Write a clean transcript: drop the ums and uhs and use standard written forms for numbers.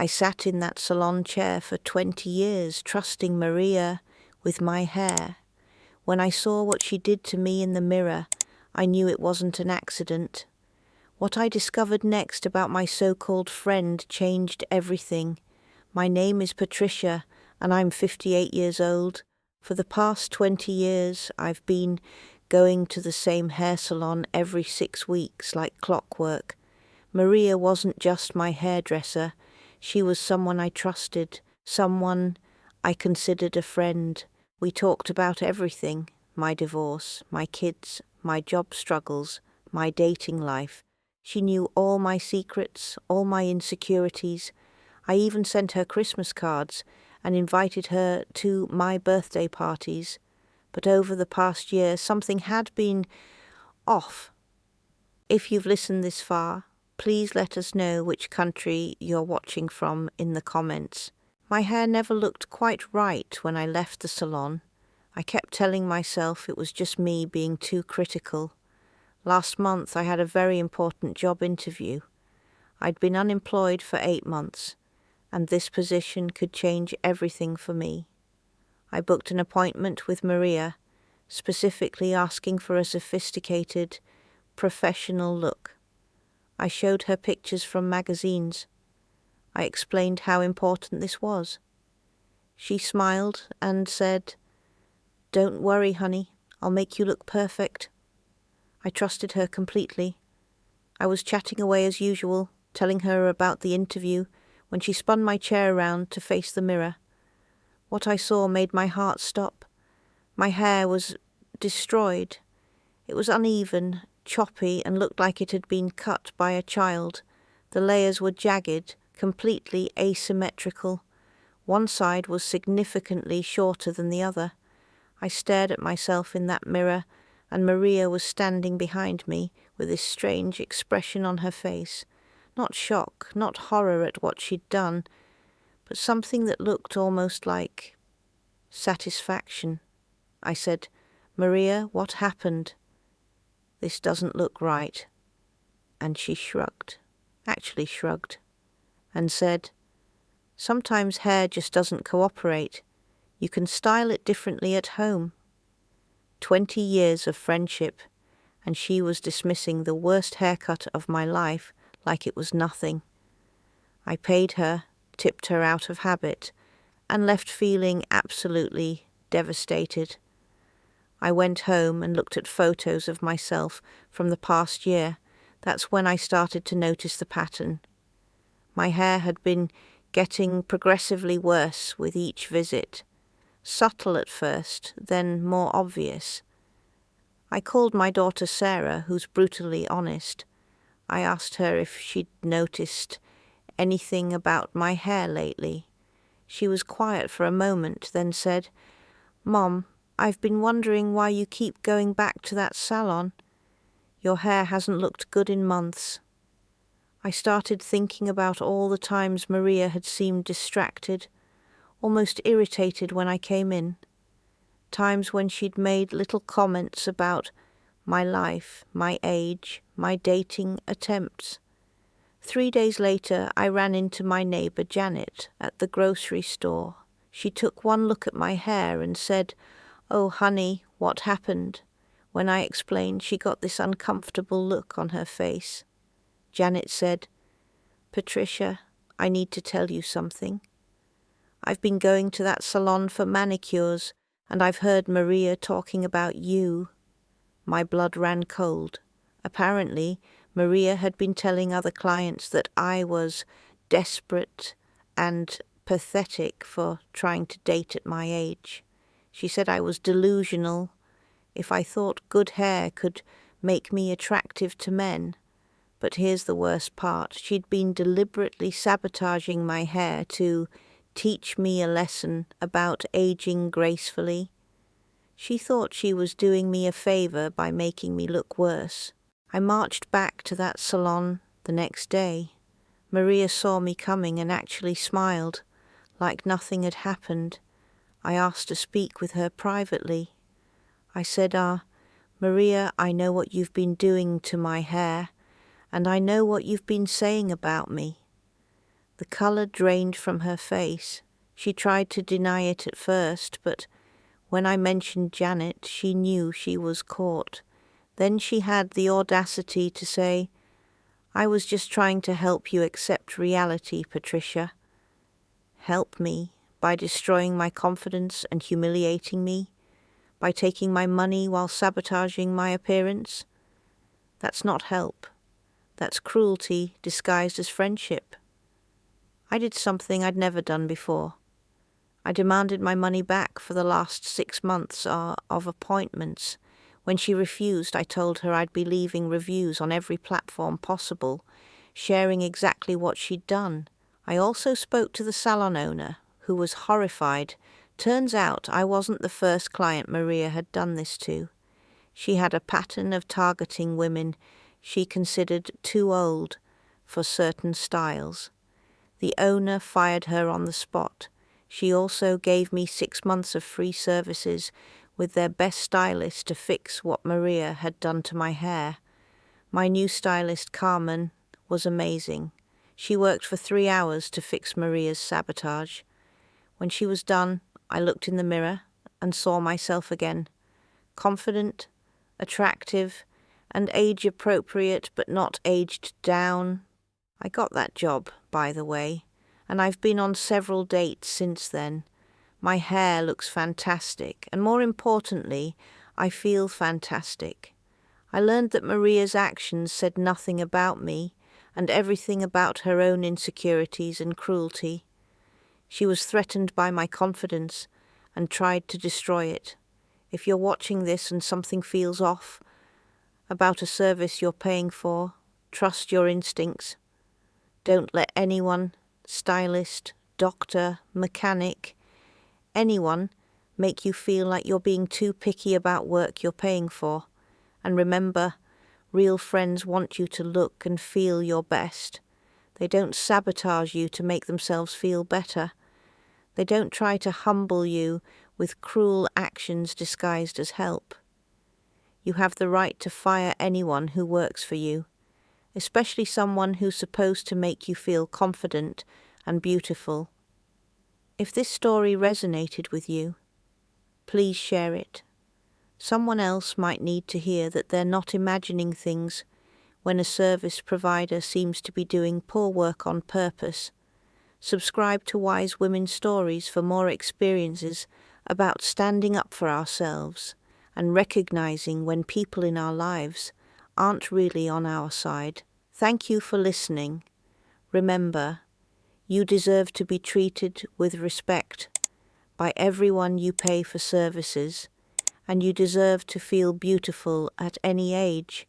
I sat in that salon chair for 20 years, trusting Maria with my hair. When I saw what she did to me in the mirror, I knew it wasn't an accident. What I discovered next about my so-called friend changed everything. My name is Patricia, and I'm 58 years old. For the past 20 years, I've been going to the same hair salon every 6 weeks like clockwork. Maria wasn't just my hairdresser. She was someone I trusted, someone I considered a friend. We talked about everything, my divorce, my kids, my job struggles, my dating life. She knew all my secrets, all my insecurities. I even sent her Christmas cards and invited her to my birthday parties. But over the past year, something had been off. If you've listened this far, please let us know which country you're watching from in the comments. My hair never looked quite right when I left the salon. I kept telling myself it was just me being too critical. Last month I had a very important job interview. I'd been unemployed for 8 months, and this position could change everything for me. I booked an appointment with Maria, specifically asking for a sophisticated, professional look. I showed her pictures from magazines. I explained how important this was. She smiled and said, "Don't worry, honey, I'll make you look perfect." I trusted her completely. I was chatting away as usual, telling her about the interview, when she spun my chair around to face the mirror. What I saw made my heart stop. My hair was destroyed. It was uneven, choppy, and looked like it had been cut by a child. The layers were jagged, completely asymmetrical. One side was significantly shorter than the other. I stared at myself in that mirror, and Maria was standing behind me with this strange expression on her face. Not shock, not horror at what she'd done, but something that looked almost like satisfaction. I said, "Maria, what happened? This doesn't look right." And she shrugged, and said, "Sometimes hair just doesn't cooperate. You can style it differently at home." 20 years of friendship, and she was dismissing the worst haircut of my life like it was nothing. I paid her, tipped her out of habit, and left feeling absolutely devastated. I went home and looked at photos of myself from the past year. That's when I started to notice the pattern. My hair had been getting progressively worse with each visit. Subtle at first, then more obvious. I called my daughter Sarah, who's brutally honest. I asked her if she'd noticed anything about my hair lately. She was quiet for a moment, then said, "Mom, I've been wondering why you keep going back to that salon. Your hair hasn't looked good in months." I started thinking about all the times Maria had seemed distracted, almost irritated when I came in. Times when she'd made little comments about my life, my age, my dating attempts. 3 days later, I ran into my neighbour Janet at the grocery store. She took one look at my hair and said, "Oh, honey, what happened?" When I explained, she got this uncomfortable look on her face. Janet said, "Patricia, I need to tell you something. I've been going to that salon for manicures, and I've heard Maria talking about you." My blood ran cold. Apparently, Maria had been telling other clients that I was desperate and pathetic for trying to date at my age. She said I was delusional if I thought good hair could make me attractive to men. But here's the worst part. She'd been deliberately sabotaging my hair to teach me a lesson about aging gracefully. She thought she was doing me a favor by making me look worse. I marched back to that salon the next day. Maria saw me coming and actually smiled, like nothing had happened. I asked to speak with her privately. I said, "Maria, I know what you've been doing to my hair, and I know what you've been saying about me." The colour drained from her face. She tried to deny it at first, but when I mentioned Janet, she knew she was caught. Then she had the audacity to say, "I was just trying to help you accept reality, Patricia." Help me by destroying my confidence and humiliating me, by taking my money while sabotaging my appearance? That's not help. That's cruelty disguised as friendship. I did something I'd never done before. I demanded my money back for the last 6 months of appointments. When she refused, I told her I'd be leaving reviews on every platform possible, sharing exactly what she'd done. I also spoke to the salon owner, who was horrified. Turns out I wasn't the first client Maria had done this to. She had a pattern of targeting women she considered too old for certain styles. The owner fired her on the spot. She also gave me 6 months of free services with their best stylist to fix what Maria had done to my hair. My new stylist, Carmen, was amazing. She worked for 3 hours to fix Maria's sabotage. When she was done, I looked in the mirror and saw myself again, confident, attractive, and age-appropriate but not aged down. I got that job, by the way, and I've been on several dates since then. My hair looks fantastic, and more importantly, I feel fantastic. I learned that Maria's actions said nothing about me, and everything about her own insecurities and cruelty. She was threatened by my confidence and tried to destroy it. If you're watching this and something feels off about a service you're paying for, trust your instincts. Don't let anyone, stylist, doctor, mechanic, anyone, make you feel like you're being too picky about work you're paying for. And remember, real friends want you to look and feel your best. They don't sabotage you to make themselves feel better. They don't try to humble you with cruel actions disguised as help. You have the right to fire anyone who works for you, especially someone who's supposed to make you feel confident and beautiful. If this story resonated with you, please share it. Someone else might need to hear that they're not imagining things when a service provider seems to be doing poor work on purpose. Subscribe to Wise Women's Stories for more experiences about standing up for ourselves and recognizing when people in our lives aren't really on our side. Thank you for listening. Remember, you deserve to be treated with respect by everyone you pay for services, and you deserve to feel beautiful at any age,